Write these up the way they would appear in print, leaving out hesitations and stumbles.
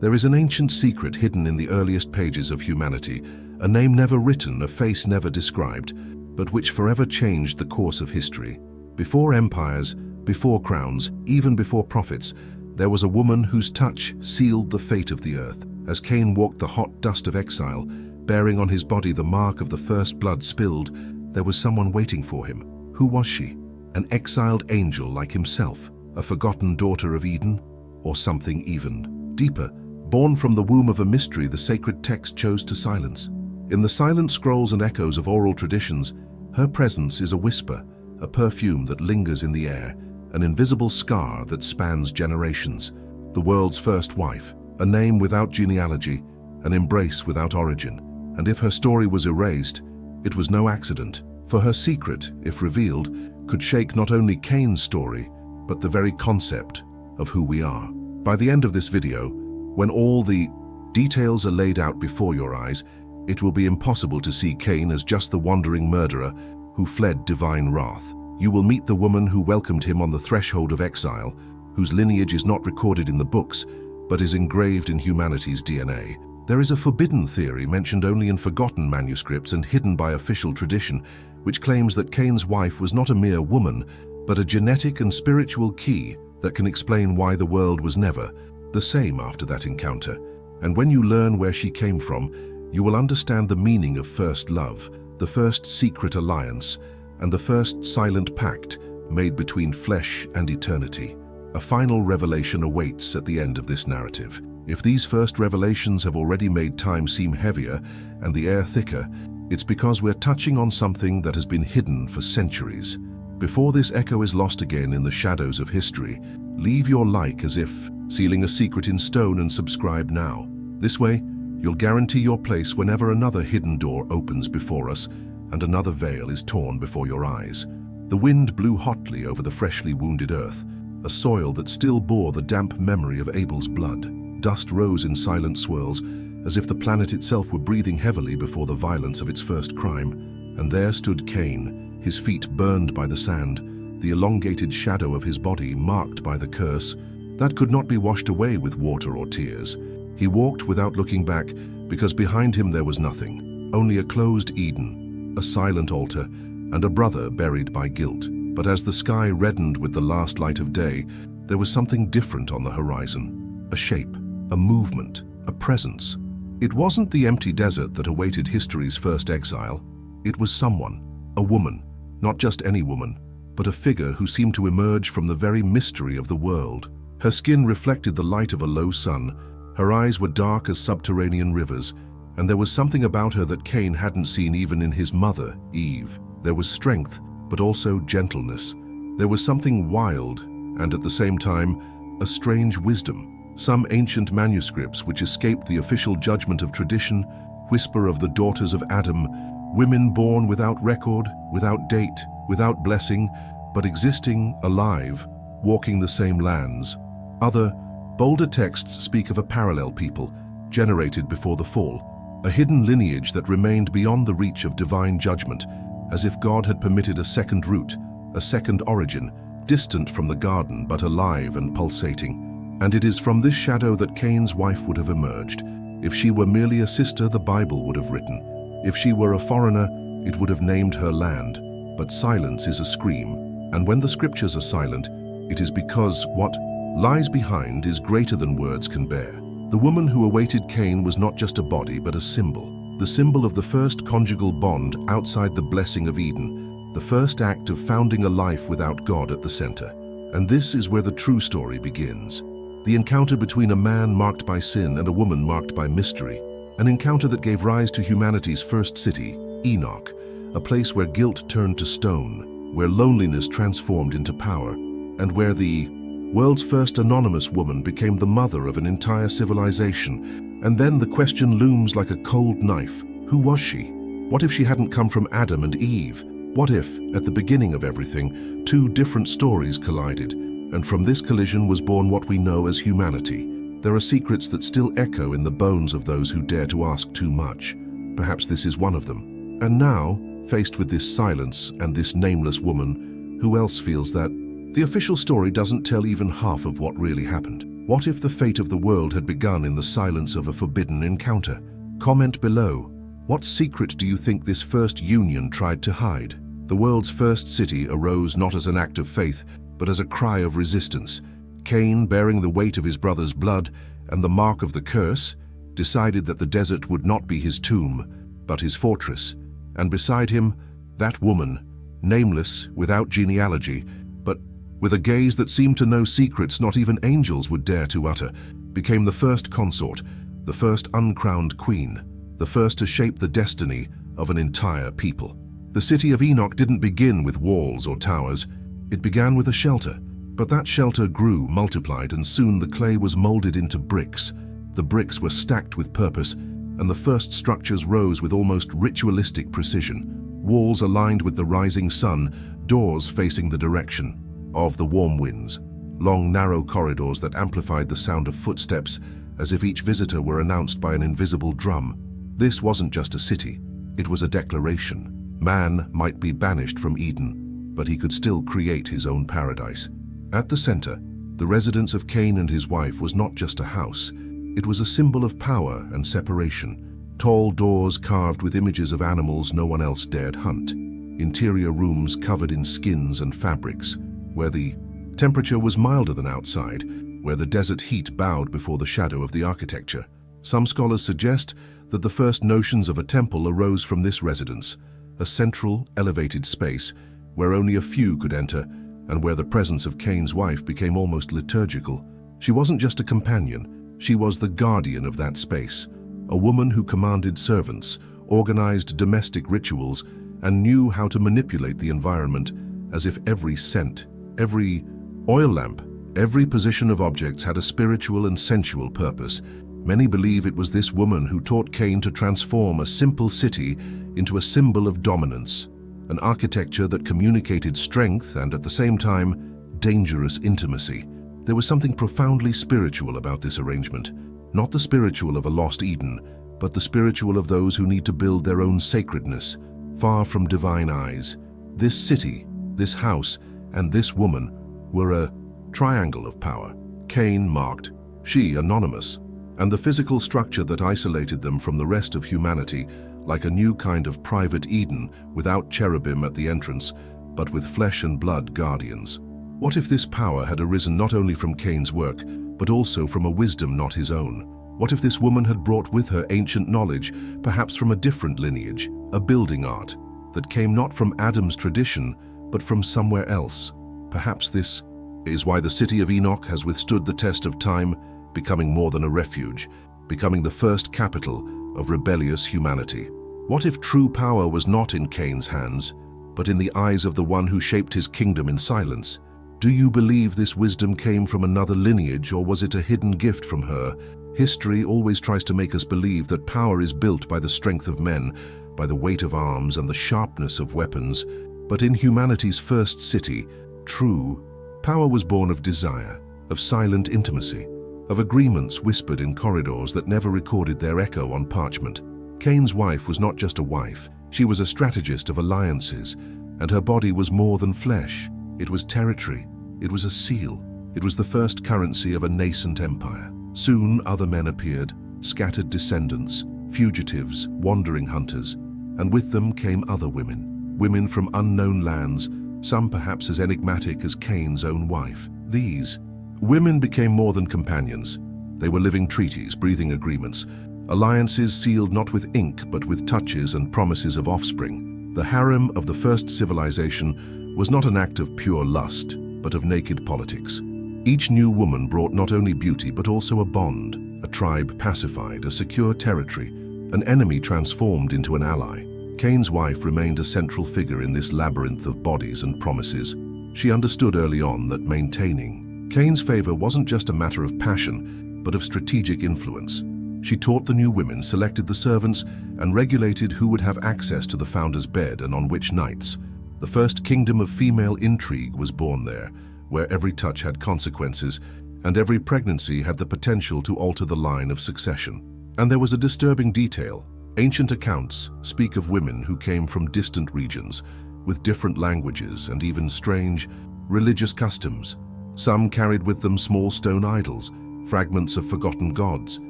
There is an ancient secret hidden in the earliest pages of humanity, a name never written, a face never described, but which forever changed the course of history. Before empires, before crowns, even before prophets, there was a woman whose touch sealed the fate of the earth. As Cain walked the hot dust of exile, bearing on his body the mark of the first blood spilled, there was someone waiting for him. Who was she? An exiled angel like himself, a forgotten daughter of Eden, or something even deeper? Born from the womb of a mystery the sacred text chose to silence. In the silent scrolls and echoes of oral traditions, her presence is a whisper, a perfume that lingers in the air, an invisible scar that spans generations. The world's first wife, a name without genealogy, an embrace without origin. And if her story was erased, it was no accident, for her secret, if revealed, could shake not only Cain's story, but the very concept of who we are. By the end of this video, when all the details are laid out before your eyes, it will be impossible to see Cain as just the wandering murderer who fled divine wrath. You will meet the woman who welcomed him on the threshold of exile, whose lineage is not recorded in the books, but is engraved in humanity's DNA. There is a forbidden theory mentioned only in forgotten manuscripts and hidden by official tradition, which claims that Cain's wife was not a mere woman, but a genetic and spiritual key that can explain why the world was never the same after that encounter. And when you learn where she came from, you will understand the meaning of first love, the first secret alliance, and the first silent pact made between flesh and eternity. A final revelation awaits at the end of this narrative. If these first revelations have already made time seem heavier and the air thicker, it's because we're touching on something that has been hidden for centuries. Before this echo is lost again in the shadows of history, leave your like as if sealing a secret in stone and subscribe now. This way, you'll guarantee your place whenever another hidden door opens before us and another veil is torn before your eyes. The wind blew hotly over the freshly wounded earth, a soil that still bore the damp memory of Abel's blood. Dust rose in silent swirls, as if the planet itself were breathing heavily before the violence of its first crime. And there stood Cain, his feet burned by the sand, the elongated shadow of his body marked by the curse that could not be washed away with water or tears. He walked without looking back, because behind him there was nothing, only a closed Eden, a silent altar, and a brother buried by guilt. But as the sky reddened with the last light of day, there was something different on the horizon. A shape, a movement, a presence. It wasn't the empty desert that awaited history's first exile. It was someone, a woman, not just any woman, but a figure who seemed to emerge from the very mystery of the world. Her skin reflected the light of a low sun, her eyes were dark as subterranean rivers, and there was something about her that Cain hadn't seen even in his mother, Eve. There was strength, but also gentleness. There was something wild, and at the same time, a strange wisdom. Some ancient manuscripts which escaped the official judgment of tradition whisper of the daughters of Adam, women born without record, without date, without blessing, but existing, alive, walking the same lands. Other, bolder texts speak of a parallel people, generated before the fall, a hidden lineage that remained beyond the reach of divine judgment, as if God had permitted a second root, a second origin, distant from the garden but alive and pulsating. And it is from this shadow that Cain's wife would have emerged. If she were merely a sister, the Bible would have written. If she were a foreigner, it would have named her land. But silence is a scream, and when the scriptures are silent, it is because what lies behind is greater than words can bear. The woman who awaited Cain was not just a body, but a symbol. The symbol of the first conjugal bond outside the blessing of Eden, the first act of founding a life without God at the center. And this is where the true story begins. The encounter between a man marked by sin and a woman marked by mystery. An encounter that gave rise to humanity's first city, Enoch, a place where guilt turned to stone, where loneliness transformed into power, and where the world's first anonymous woman became the mother of an entire civilization. And then the question looms like a cold knife. Who was she? What if she hadn't come from Adam and Eve? What if, at the beginning of everything, two different stories collided, and from this collision was born what we know as humanity? There are secrets that still echo in the bones of those who dare to ask too much. Perhaps this is one of them. And now, faced with this silence and this nameless woman, who else feels that the official story doesn't tell even half of what really happened? What if the fate of the world had begun in the silence of a forbidden encounter? Comment below. What secret do you think this first union tried to hide? The world's first city arose not as an act of faith, but as a cry of resistance. Cain, bearing the weight of his brother's blood and the mark of the curse, decided that the desert would not be his tomb, but his fortress. And beside him, that woman, nameless, without genealogy, but with a gaze that seemed to know secrets not even angels would dare to utter, became the first consort, the first uncrowned queen, the first to shape the destiny of an entire people. The city of Enoch didn't begin with walls or towers. It began with a shelter, but that shelter grew, multiplied, and soon the clay was molded into bricks. The bricks were stacked with purpose, and the first structures rose with almost ritualistic precision. Walls aligned with the rising sun, doors facing the direction of the warm winds, long narrow corridors that amplified the sound of footsteps as if each visitor were announced by an invisible drum. This wasn't just a city, it was a declaration. Man might be banished from Eden, but he could still create his own paradise. At the center, the residence of Cain and his wife was not just a house, it was a symbol of power and separation. Tall doors carved with images of animals no one else dared hunt. Interior rooms covered in skins and fabrics, where the temperature was milder than outside, where the desert heat bowed before the shadow of the architecture. Some scholars suggest that the first notions of a temple arose from this residence, a central, elevated space where only a few could enter and where the presence of Cain's wife became almost liturgical. She wasn't just a companion, she was the guardian of that space, a woman who commanded servants, organized domestic rituals, and knew how to manipulate the environment as if every scent, every oil lamp, every position of objects had a spiritual and sensual purpose. Many believe it was this woman who taught Cain to transform a simple city into a symbol of dominance, an architecture that communicated strength and at the same time, dangerous intimacy. There was something profoundly spiritual about this arrangement, not the spiritual of a lost Eden, but the spiritual of those who need to build their own sacredness, far from divine eyes. This city, this house, and this woman were a triangle of power. Cain marked, she anonymous, and the physical structure that isolated them from the rest of humanity, like a new kind of private Eden without cherubim at the entrance, but with flesh and blood guardians. What if this power had arisen not only from Cain's work, but also from a wisdom not his own? What if this woman had brought with her ancient knowledge, perhaps from a different lineage, a building art, that came not from Adam's tradition, but from somewhere else? Perhaps this is why the city of Enoch has withstood the test of time, becoming more than a refuge, becoming the first capital of rebellious humanity. What if true power was not in Cain's hands, but in the eyes of the one who shaped his kingdom in silence? Do you believe this wisdom came from another lineage, or was it a hidden gift from her? History always tries to make us believe that power is built by the strength of men, by the weight of arms and the sharpness of weapons. But in humanity's first city, true power was born of desire, of silent intimacy, of agreements whispered in corridors that never recorded their echo on parchment. Cain's wife was not just a wife, she was a strategist of alliances, and her body was more than flesh. It was territory, it was a seal, it was the first currency of a nascent empire. Soon other men appeared, scattered descendants, fugitives, wandering hunters, and with them came other women, women from unknown lands, some perhaps as enigmatic as Cain's own wife. These women became more than companions. They were living treaties, breathing agreements, alliances sealed not with ink but with touches and promises of offspring. The harem of the first civilization was not an act of pure lust, but of naked politics. Each new woman brought not only beauty but also a bond, a tribe pacified, a secure territory, an enemy transformed into an ally. Cain's wife remained a central figure in this labyrinth of bodies and promises. She understood early on that maintaining Cain's favor wasn't just a matter of passion, but of strategic influence. She taught the new women, selected the servants, and regulated who would have access to the founder's bed and on which nights. The first kingdom of female intrigue was born there, where every touch had consequences, and every pregnancy had the potential to alter the line of succession. And there was a disturbing detail. Ancient accounts speak of women who came from distant regions, with different languages and even strange religious customs. Some carried with them small stone idols, fragments of forgotten gods,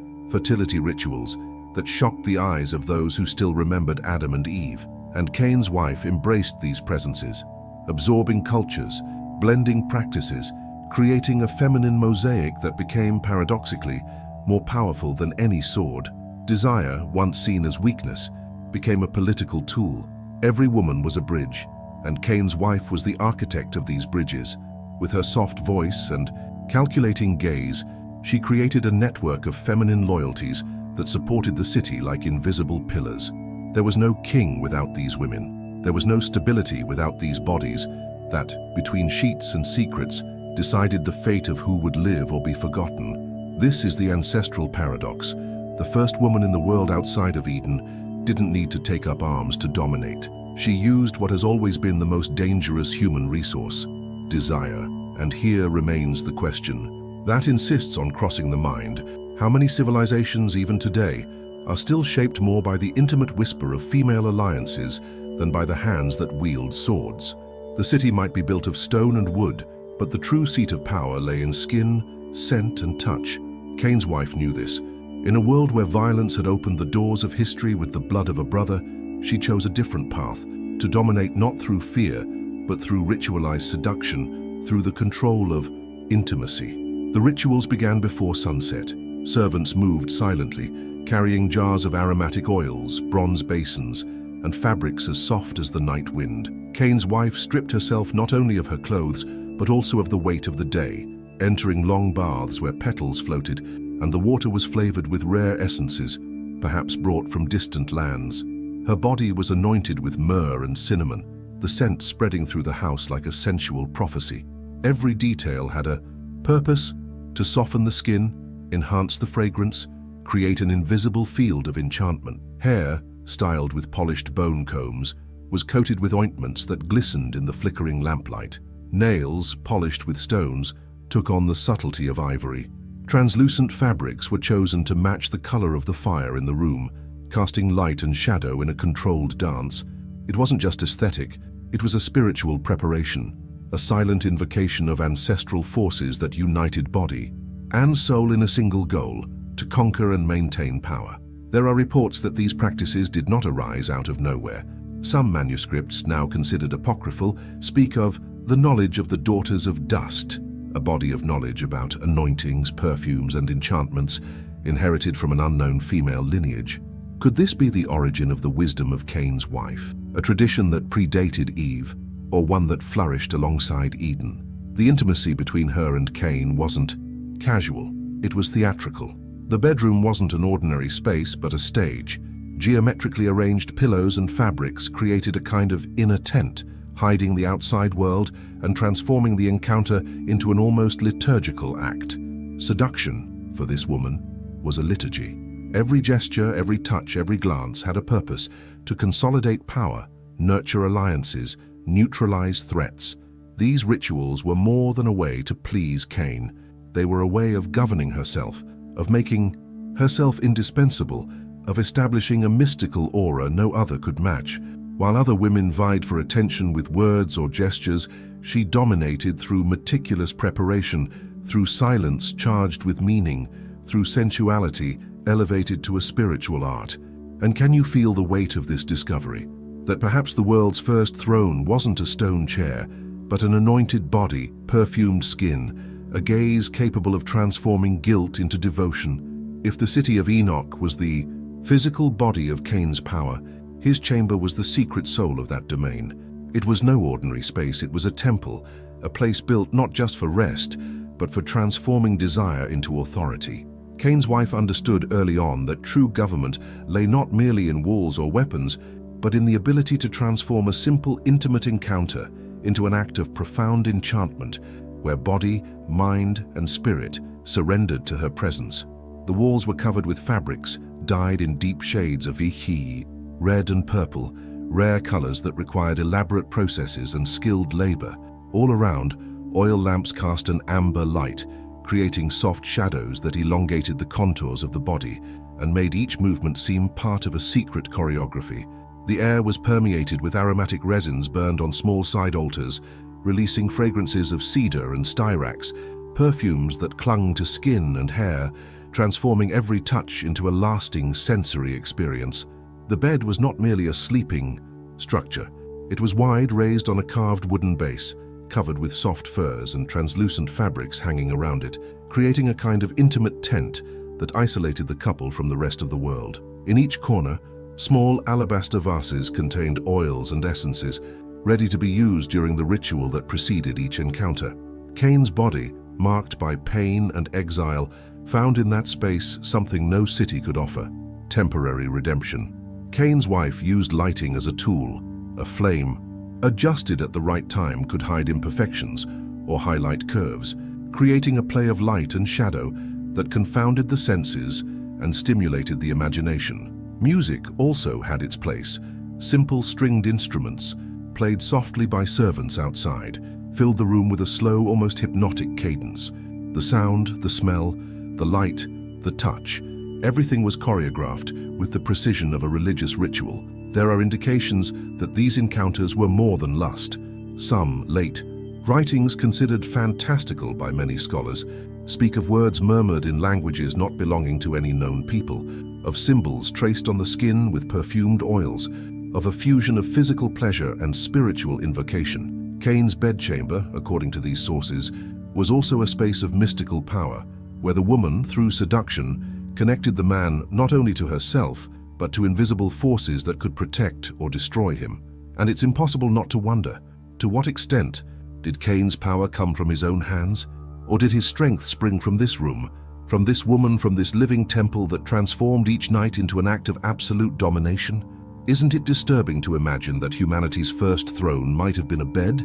fertility rituals that shocked the eyes of those who still remembered Adam and Eve. And Cain's wife embraced these presences, absorbing cultures, blending practices, creating a feminine mosaic that became, paradoxically, more powerful than any sword. Desire, once seen as weakness, became a political tool. Every woman was a bridge, and Cain's wife was the architect of these bridges. With her soft voice and calculating gaze, she created a network of feminine loyalties that supported the city like invisible pillars. There was no king without these women. There was no stability without these bodies that, between sheets and secrets, decided the fate of who would live or be forgotten. This is the ancestral paradox. The first woman in the world outside of Eden didn't need to take up arms to dominate. She used what has always been the most dangerous human resource: desire. And here remains the question that insists on crossing the mind. How many civilizations, even today, are still shaped more by the intimate whisper of female alliances than by the hands that wield swords? The city might be built of stone and wood, but the true seat of power lay in skin, scent, and touch. Cain's wife knew this. In a world where violence had opened the doors of history with the blood of a brother, she chose a different path, to dominate not through fear, but through ritualized seduction, through the control of intimacy. The rituals began before sunset. Servants moved silently, carrying jars of aromatic oils, bronze basins, and fabrics as soft as the night wind. Cain's wife stripped herself not only of her clothes, but also of the weight of the day, entering long baths where petals floated and the water was flavored with rare essences, perhaps brought from distant lands. Her body was anointed with myrrh and cinnamon, the scent spreading through the house like a sensual prophecy. Every detail had a purpose: to soften the skin, enhance the fragrance, create an invisible field of enchantment. Hair, styled with polished bone combs, was coated with ointments that glistened in the flickering lamplight. Nails, polished with stones, took on the subtlety of ivory. Translucent fabrics were chosen to match the color of the fire in the room, casting light and shadow in a controlled dance. It wasn't just aesthetic, it was a spiritual preparation, a silent invocation of ancestral forces that united body and soul in a single goal: to conquer and maintain power. There are reports that these practices did not arise out of nowhere. Some manuscripts, now considered apocryphal, speak of the knowledge of the daughters of dust, a body of knowledge about anointings, perfumes, and enchantments inherited from an unknown female lineage. Could this be the origin of the wisdom of Cain's wife, a tradition that predated Eve, or one that flourished alongside Eden? The intimacy between her and Cain wasn't casual, it was theatrical. The bedroom wasn't an ordinary space, but a stage. Geometrically arranged pillows and fabrics created a kind of inner tent, hiding the outside world and transforming the encounter into an almost liturgical act. Seduction, for this woman, was a liturgy. Every gesture, every touch, every glance had a purpose: to consolidate power, nurture alliances, neutralize threats. These rituals were more than a way to please Cain. They were a way of governing herself, of making herself indispensable, of establishing a mystical aura no other could match. While other women vied for attention with words or gestures, she dominated through meticulous preparation, through silence charged with meaning, through sensuality elevated to a spiritual art. And can you feel the weight of this discovery? That perhaps the world's first throne wasn't a stone chair, but an anointed body, perfumed skin, a gaze capable of transforming guilt into devotion. If the city of Enoch was the physical body of Cain's power, his chamber was the secret soul of that domain. It was no ordinary space, it was a temple, a place built not just for rest, but for transforming desire into authority. Cain's wife understood early on that true government lay not merely in walls or weapons, but in the ability to transform a simple, intimate encounter into an act of profound enchantment, where body, mind, and spirit surrendered to her presence. The walls were covered with fabrics dyed in deep shades of ichi, red and purple, rare colors that required elaborate processes and skilled labor. All around, oil lamps cast an amber light, creating soft shadows that elongated the contours of the body and made each movement seem part of a secret choreography. The air was permeated with aromatic resins burned on small side altars, releasing fragrances of cedar and styrax perfumes that clung to skin and hair, transforming every touch into a lasting sensory experience. The bed was not merely a sleeping structure. It was wide, raised on a carved wooden base, covered with soft furs and translucent fabrics hanging around it, creating a kind of intimate tent that isolated the couple from the rest of the world. In each corner, small alabaster vases contained oils and essences, ready to be used during the ritual that preceded each encounter. Cain's body, marked by pain and exile, found in that space something no city could offer: temporary redemption. Cain's wife used lighting as a tool. A flame, adjusted at the right time, could hide imperfections or highlight curves, creating a play of light and shadow that confounded the senses and stimulated the imagination. Music also had its place. Simple stringed instruments, played softly by servants outside, filled the room with a slow, almost hypnotic cadence. The sound, the smell, the light, the touch, everything was choreographed with the precision of a religious ritual. There are indications that these encounters were more than lust. Some late writings, considered fantastical by many scholars, speak of words murmured in languages not belonging to any known people, of symbols traced on the skin with perfumed oils, of a fusion of physical pleasure and spiritual invocation. Cain's bedchamber, according to these sources, was also a space of mystical power, where the woman, through seduction, connected the man not only to herself, but to invisible forces that could protect or destroy him. And it's impossible not to wonder, to what extent did Cain's power come from his own hands? Or did his strength spring from this room, from this woman, from this living temple that transformed each night into an act of absolute domination? Isn't it disturbing to imagine that humanity's first throne might have been a bed?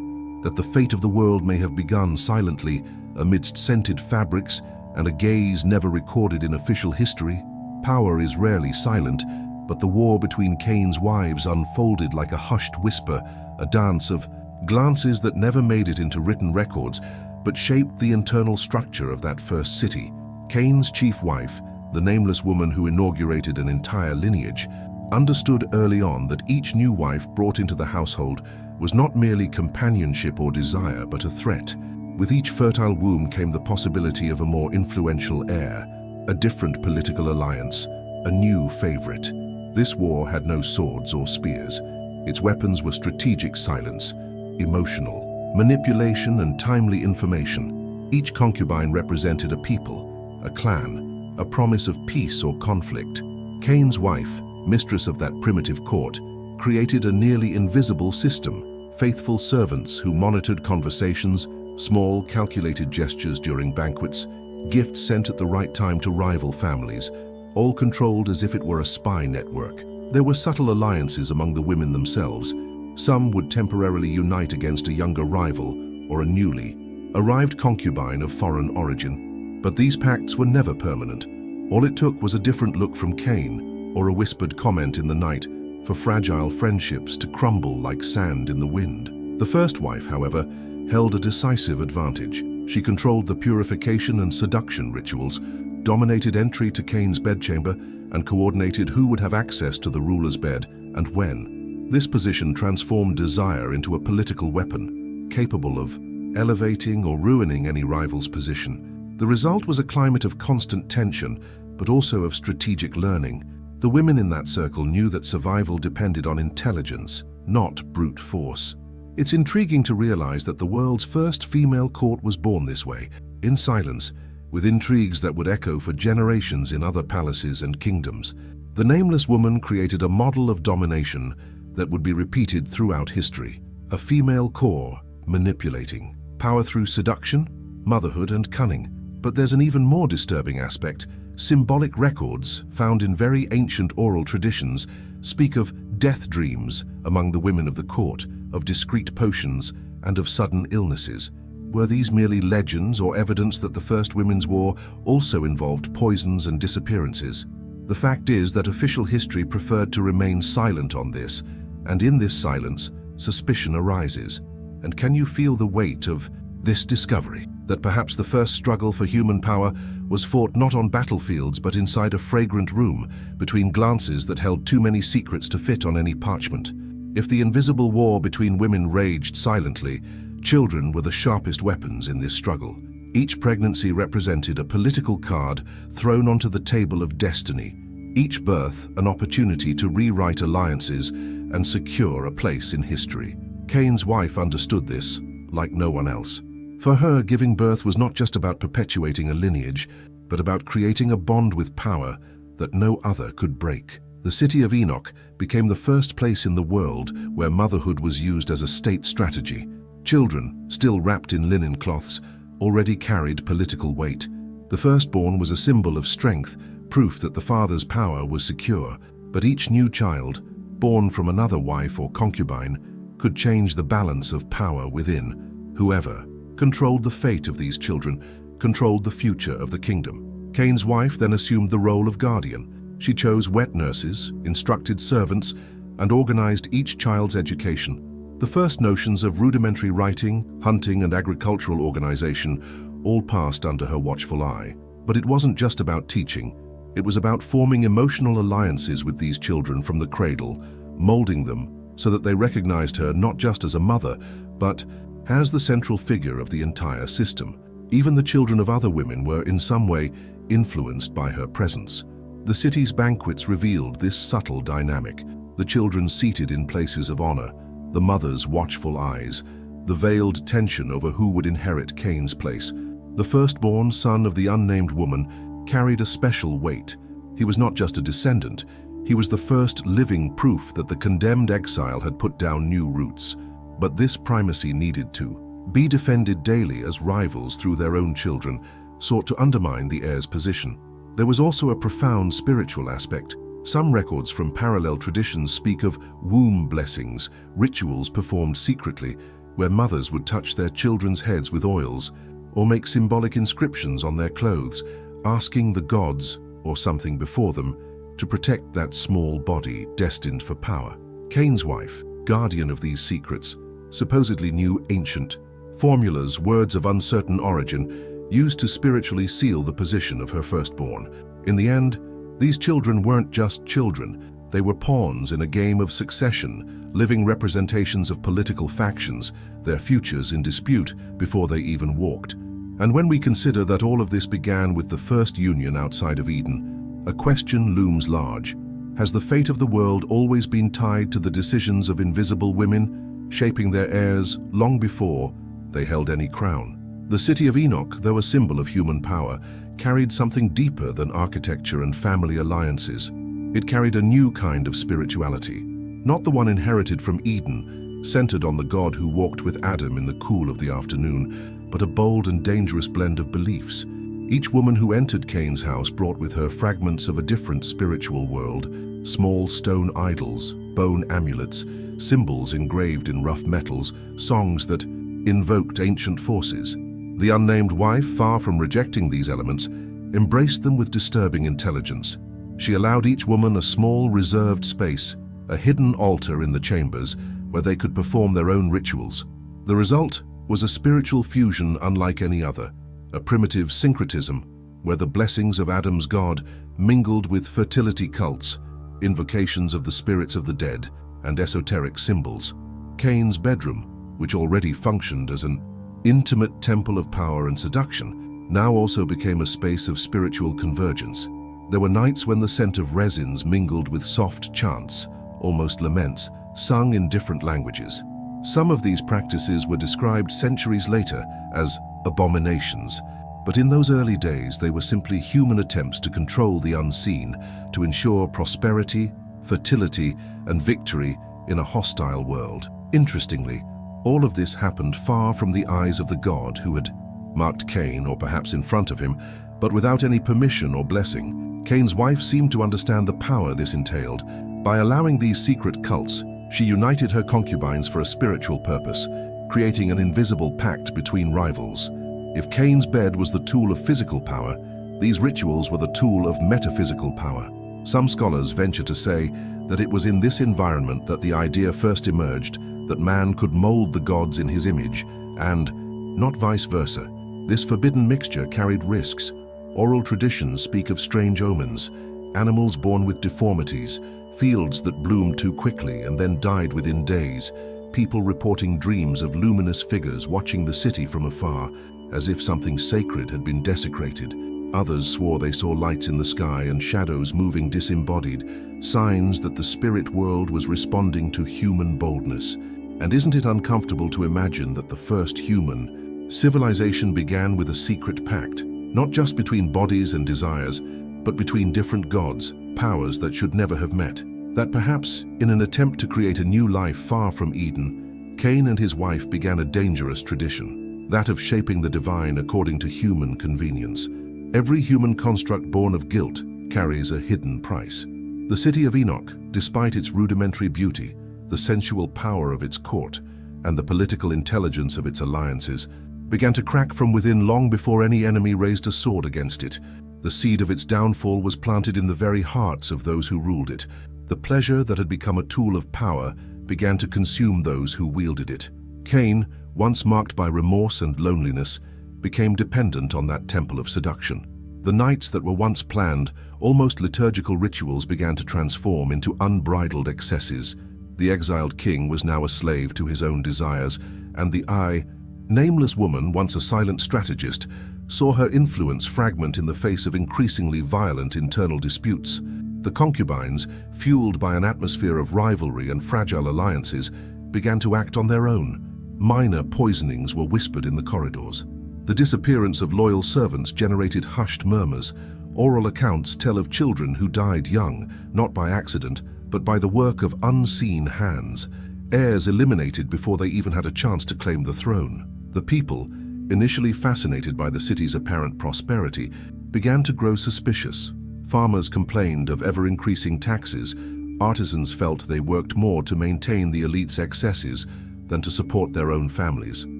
That the fate of the world may have begun silently amidst scented fabrics and a gaze never recorded in official history? Power is rarely silent, but the war between Cain's wives unfolded like a hushed whisper, a dance of glances that never made it into written records, but shaped the internal structure of that first city. Cain's chief wife, the nameless woman who inaugurated an entire lineage, understood early on that each new wife brought into the household was not merely companionship or desire, but a threat. With each fertile womb came the possibility of a more influential heir, a different political alliance, a new favorite. This war had no swords or spears. Its weapons were strategic silence, emotional manipulation, and timely information. Each concubine represented a people, a clan, a promise of peace or conflict. Cain's wife, mistress of that primitive court, created a nearly invisible system: faithful servants who monitored conversations, small calculated gestures during banquets, gifts sent at the right time to rival families, all controlled as if it were a spy network. There were subtle alliances among the women themselves. Some would temporarily unite against a younger rival or a newly arrived concubine of foreign origin. But these pacts were never permanent. All it took was a different look from Cain, or a whispered comment in the night, for fragile friendships to crumble like sand in the wind. The first wife, however, held a decisive advantage. She controlled the purification and seduction rituals, dominated entry to Cain's bedchamber, and coordinated who would have access to the ruler's bed and when. This position transformed desire into a political weapon, capable of elevating or ruining any rival's position. The result was a climate of constant tension, but also of strategic learning. The women in that circle knew that survival depended on intelligence, not brute force. It's intriguing to realize that the world's first female court was born this way, in silence, with intrigues that would echo for generations in other palaces and kingdoms. The nameless woman created a model of domination that would be repeated throughout history. A female core, manipulating. Power through seduction, motherhood, and cunning. But there's an even more disturbing aspect. Symbolic records, found in very ancient oral traditions, speak of death dreams among the women of the court, of discreet potions, and of sudden illnesses. Were these merely legends or evidence that the First Women's War also involved poisons and disappearances? The fact is that official history preferred to remain silent on this, and in this silence, suspicion arises. And can you feel the weight of this discovery? That perhaps the first struggle for human power was fought not on battlefields but inside a fragrant room, between glances that held too many secrets to fit on any parchment. If the invisible war between women raged silently, children were the sharpest weapons in this struggle. Each pregnancy represented a political card thrown onto the table of destiny, each birth an opportunity to rewrite alliances and secure a place in history. Cain's wife understood this, like no one else. For her, giving birth was not just about perpetuating a lineage, but about creating a bond with power that no other could break. The city of Enoch became the first place in the world where motherhood was used as a state strategy. Children, still wrapped in linen cloths, already carried political weight. The firstborn was a symbol of strength, proof that the father's power was secure. But each new child, born from another wife or concubine, could change the balance of power within. Whoever controlled the fate of these children controlled the future of the kingdom. Cain's wife then assumed the role of guardian. She chose wet nurses, instructed servants, and organized each child's education. The first notions of rudimentary writing, hunting, and agricultural organization all passed under her watchful eye. But it wasn't just about teaching. It was about forming emotional alliances with these children from the cradle, molding them so that they recognized her not just as a mother, but as the central figure of the entire system. Even the children of other women were in some way influenced by her presence. The city's banquets revealed this subtle dynamic. The children seated in places of honor, the mother's watchful eyes, the veiled tension over who would inherit Cain's place. The firstborn son of the unnamed woman carried a special weight. He was not just a descendant, he was the first living proof that the condemned exile had put down new roots. But this primacy needed to be defended daily as rivals through their own children sought to undermine the heir's position. There was also a profound spiritual aspect. Some records from parallel traditions speak of womb blessings, rituals performed secretly, where mothers would touch their children's heads with oils or make symbolic inscriptions on their clothes, asking the gods, or something before them, to protect that small body destined for power. Cain's wife, guardian of these secrets, supposedly knew ancient formulas, words of uncertain origin, used to spiritually seal the position of her firstborn. In the end, these children weren't just children, they were pawns in a game of succession, living representations of political factions, their futures in dispute before they even walked. And when we consider that all of this began with the first union outside of Eden, a question looms large. Has the fate of the world always been tied to the decisions of invisible women, shaping their heirs long before they held any crown? The city of Enoch, though a symbol of human power, carried something deeper than architecture and family alliances. It carried a new kind of spirituality, not the one inherited from Eden, centered on the God who walked with Adam in the cool of the afternoon, but a bold and dangerous blend of beliefs. Each woman who entered Cain's house brought with her fragments of a different spiritual world, small stone idols, bone amulets, symbols engraved in rough metals, songs that invoked ancient forces. The unnamed wife, far from rejecting these elements, embraced them with disturbing intelligence. She allowed each woman a small, reserved space, a hidden altar in the chambers, where they could perform their own rituals. The result was a spiritual fusion unlike any other, a primitive syncretism, where the blessings of Adam's God mingled with fertility cults, invocations of the spirits of the dead, and esoteric symbols. Cain's bedroom, which already functioned as an intimate temple of power and seduction, now also became a space of spiritual convergence. There were nights when the scent of resins mingled with soft chants, almost laments, sung in different languages. Some of these practices were described centuries later as abominations, but in those early days they were simply human attempts to control the unseen, to ensure prosperity, fertility, and victory in a hostile world. Interestingly, all of this happened far from the eyes of the God who had marked Cain, or perhaps in front of him, but without any permission or blessing. Cain's wife seemed to understand the power this entailed. By allowing these secret cults, she united her concubines for a spiritual purpose, creating an invisible pact between rivals. If Cain's bed was the tool of physical power, these rituals were the tool of metaphysical power. Some scholars venture to say that it was in this environment that the idea first emerged that man could mold the gods in his image, and not vice versa. This forbidden mixture carried risks. Oral traditions speak of strange omens, animals born with deformities, fields that bloomed too quickly and then died within days, people reporting dreams of luminous figures watching the city from afar. as if something sacred had been desecrated. Others swore they saw lights in the sky and shadows moving disembodied, signs that the spirit world was responding to human boldness. And isn't it uncomfortable to imagine that the first human civilization began with a secret pact, not just between bodies and desires, but between different gods, powers that should never have met? That perhaps, in an attempt to create a new life far from Eden, Cain and his wife began a dangerous tradition, that of shaping the divine according to human convenience. Every human construct born of guilt carries a hidden price. The city of Enoch, despite its rudimentary beauty, the sensual power of its court, and the political intelligence of its alliances, began to crack from within long before any enemy raised a sword against it. The seed of its downfall was planted in the very hearts of those who ruled it. The pleasure that had become a tool of power began to consume those who wielded it. Cain, once marked by remorse and loneliness, became dependent on that temple of seduction. The nights that were once planned, almost liturgical rituals began to transform into unbridled excesses. The exiled king was now a slave to his own desires, and the nameless woman, once a silent strategist, saw her influence fragment in the face of increasingly violent internal disputes. The concubines, fueled by an atmosphere of rivalry and fragile alliances, began to act on their own. Minor poisonings were whispered in the corridors. The disappearance of loyal servants generated hushed murmurs. Oral accounts tell of children who died young, not by accident, but by the work of unseen hands, heirs eliminated before they even had a chance to claim the throne. The people, initially fascinated by the city's apparent prosperity, began to grow suspicious. Farmers complained of ever-increasing taxes. Artisans felt they worked more to maintain the elite's excesses than to support their own families.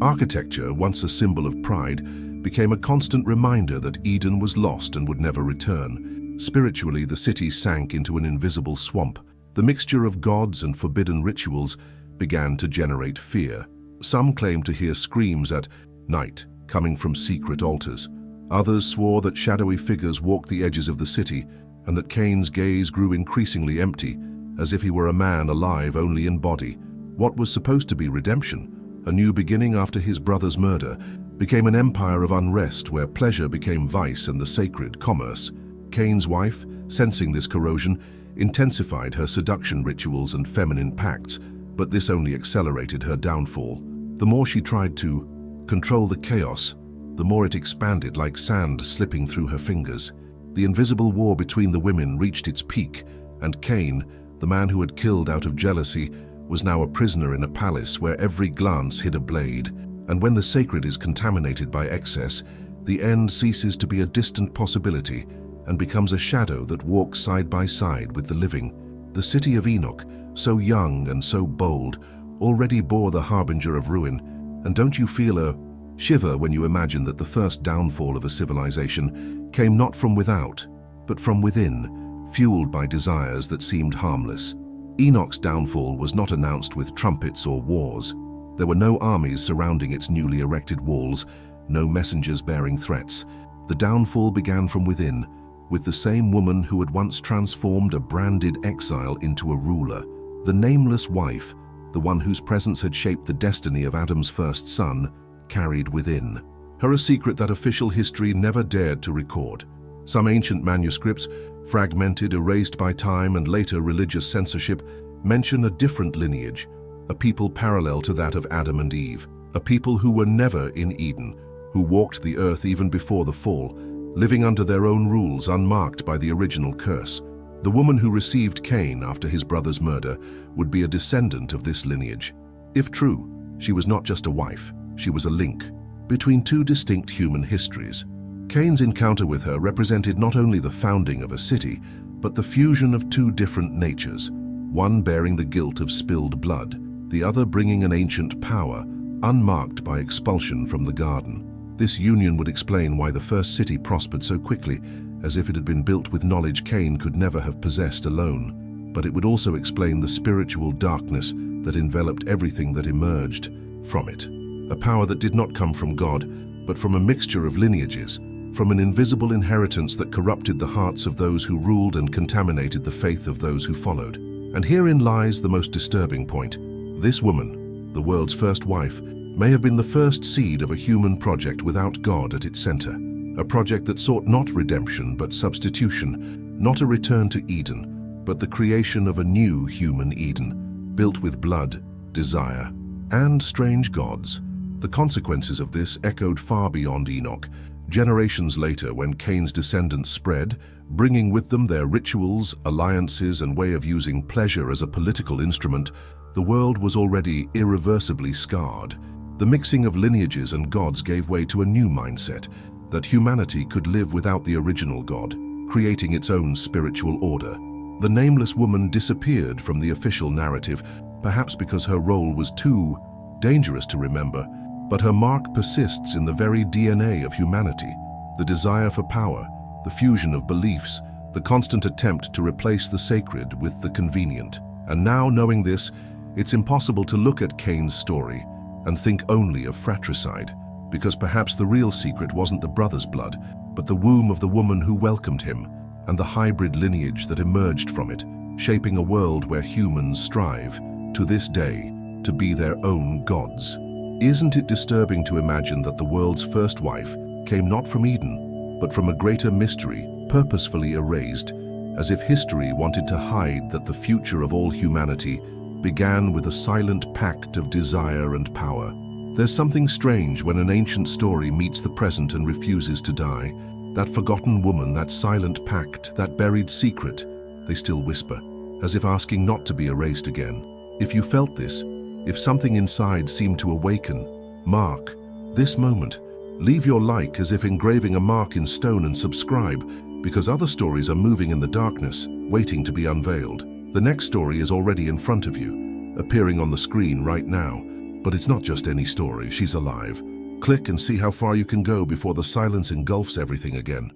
Architecture, once a symbol of pride, became a constant reminder that Eden was lost and would never return. Spiritually, the city sank into an invisible swamp. The mixture of gods and forbidden rituals began to generate fear. Some claimed to hear screams at night coming from secret altars. Others swore that shadowy figures walked the edges of the city, and that Cain's gaze grew increasingly empty, as if he were a man alive only in body. What was supposed to be redemption, a new beginning after his brother's murder, became an empire of unrest where pleasure became vice and the sacred commerce. Cain's wife, sensing this corrosion, intensified her seduction rituals and feminine pacts, but this only accelerated her downfall. The more she tried to control the chaos, the more it expanded like sand slipping through her fingers. The invisible war between the women reached its peak, and Cain, the man who had killed out of jealousy, was now a prisoner in a palace where every glance hid a blade. And when the sacred is contaminated by excess, the end ceases to be a distant possibility and becomes a shadow that walks side by side with the living. The city of Enoch, so young and so bold, already bore the harbinger of ruin. And don't you feel a shiver when you imagine that the first downfall of a civilization came not from without, but from within, fueled by desires that seemed harmless? Enoch's downfall was not announced with trumpets or wars. There were no armies surrounding its newly erected walls, no messengers bearing threats. The downfall began from within, with the same woman who had once transformed a branded exile into a ruler. The nameless wife, the one whose presence had shaped the destiny of Adam's first son, carried within her a secret that official history never dared to record. Some ancient manuscripts, fragmented, erased by time and later religious censorship, mention a different lineage, a people parallel to that of Adam and Eve, a people who were never in Eden, who walked the earth even before the fall, living under their own rules unmarked by the original curse. The woman who received Cain after his brother's murder would be a descendant of this lineage. If true, she was not just a wife, she was a link between two distinct human histories. Cain's encounter with her represented not only the founding of a city, but the fusion of two different natures, one bearing the guilt of spilled blood, the other bringing an ancient power, unmarked by expulsion from the garden. This union would explain why the first city prospered so quickly, as if it had been built with knowledge Cain could never have possessed alone. But it would also explain the spiritual darkness that enveloped everything that emerged from it. A power that did not come from God, but from a mixture of lineages, from an invisible inheritance that corrupted the hearts of those who ruled and contaminated the faith of those who followed. And herein lies the most disturbing point. This woman, the world's first wife, may have been the first seed of a human project without God at its center. A project that sought not redemption but substitution, not a return to Eden, but the creation of a new human Eden, built with blood, desire, and strange gods. The consequences of this echoed far beyond Enoch. Generations later, when Cain's descendants spread, bringing with them their rituals, alliances, and way of using pleasure as a political instrument, the world was already irreversibly scarred. The mixing of lineages and gods gave way to a new mindset, that humanity could live without the original God, creating its own spiritual order. The nameless woman disappeared from the official narrative, perhaps because her role was too dangerous to remember, but her mark persists in the very DNA of humanity. The desire for power, the fusion of beliefs, the constant attempt to replace the sacred with the convenient. And now, knowing this, it's impossible to look at Cain's story and think only of fratricide, because perhaps the real secret wasn't the brother's blood, but the womb of the woman who welcomed him, and the hybrid lineage that emerged from it, shaping a world where humans strive, to this day, to be their own gods. Isn't it disturbing to imagine that the world's first wife came not from Eden, but from a greater mystery, purposefully erased, as if history wanted to hide that the future of all humanity began with a silent pact of desire and power? There's something strange when an ancient story meets the present and refuses to die. That forgotten woman, that silent pact, that buried secret, they still whisper, as if asking not to be erased again. If you felt this, if something inside seemed to awaken, mark this moment. Leave your like as if engraving a mark in stone, and subscribe, because other stories are moving in the darkness, waiting to be unveiled. The next story is already in front of you, appearing on the screen right now. But it's not just any story, she's alive. Click and see how far you can go before the silence engulfs everything again.